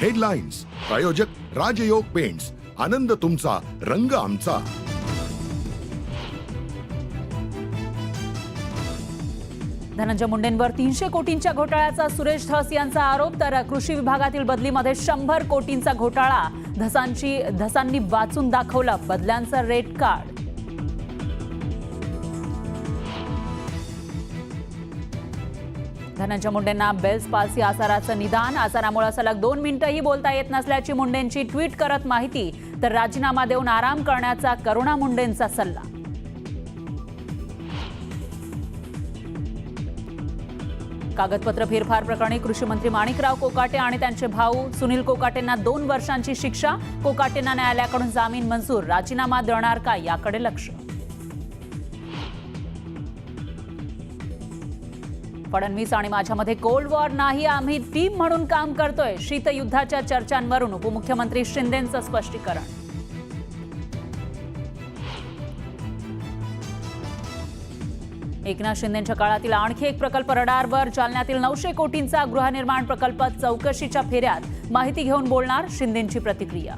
Headlines प्रायोजक राजयोग paints, आनंद तुमचा, रंग आमचा. धनंजय मुंडेंवर 300 कोटींच्या घोटाळ्याचा सुरेश धस यांचा आरोप. तर कृषी विभागातील बदलीमध्ये 100 कोटींचा घोटाळा. धसांनी वाचून दाखवलं बदल्यांचा रेट कार्ड. धनंजय मुंडेंना बेल्स पाल्सी आजाराचं निदान. आजारामुळे सलग 2 मिनिटंही बोलता येत नसल्याची मुंडेंची ट्विट करत माहिती. तर राजीनामा देऊन आराम करण्याचा करुणा मुंडेंचा सल्ला. कागदपत्र फेरफार प्रकरणी कृषी मंत्री माणिकराव कोकाटे आणि त्यांचे भाऊ सुनील कोकाटेंना 2 वर्षांची शिक्षा. कोकाटेंना न्यायालयाकडून जामीन मंजूर. राजीनामा देणार का याकडे लक्ष. फडणवीस आणि माझ्यामध्ये कोल्ड वॉर नाही, आम्ही टीम म्हणून काम करतोय. शीतयुद्धाच्या चर्चांवरून उपमुख्यमंत्री शिंदेंचं स्पष्टीकरण. एकनाथ शिंदेंच्या काळातील आणखी एक प्रकल्प रडारवर. जालन्यातील 900 कोटींचा गृहनिर्माण प्रकल्प चौकशीच्या फेऱ्यात. माहिती घेऊन बोलणार, शिंदेंची प्रतिक्रिया.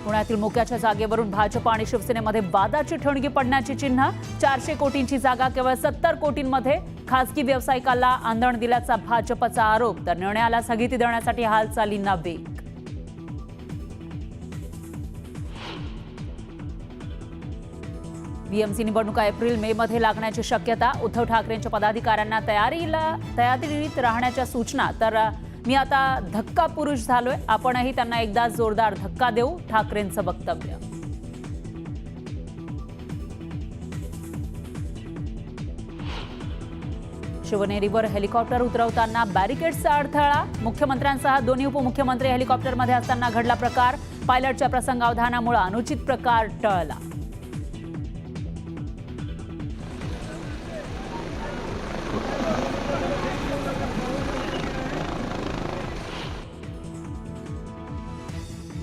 पुण्यातील मोक्याच्या जागेवरून भाजप आणि शिवसेनेमध्ये वादाची ठणगी पडण्याची चिन्ह. 400 कोटींची जागा केवळ 70 कोटींमध्ये खासगी व्यावसायिकाला आंदण दिल्याचा भाजपचा आरोप. तर निर्णयाला स्थगिती देण्यासाठी हालचालींना वेग. बीएमसी निवडणुका एप्रिल-मे मध्ये लागण्याची शक्यता. उद्धव ठाकरेंच्या पदाधिकाऱ्यांना तयारीत राहण्याच्या सूचना. तर मी आता धक्का पुरुष झालोय, आपणही त्यांना एकदा जोरदार धक्का देऊ, ठाकरेंचं वक्तव्य. शिवनेरीवर हेलिकॉप्टर उतरवताना बॅरिकेड्सचा अडथळा. मुख्यमंत्र्यांसह दोन्ही उपमुख्यमंत्री हेलिकॉप्टरमध्ये असताना घडला प्रकार. पायलटच्या प्रसंगावधानामुळे अनुचित प्रकार टळला.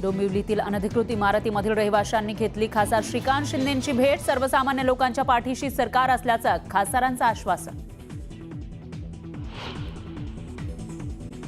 डोंबिवलीतील अनधिकृत इमारतीमधील रहिवाशांनी घेतली खासदार श्रीकांत शिंदेंची भेट. सर्वसामान्य लोकांच्या पाठीशी सरकार असल्याचं खासदारांचं आश्वासन.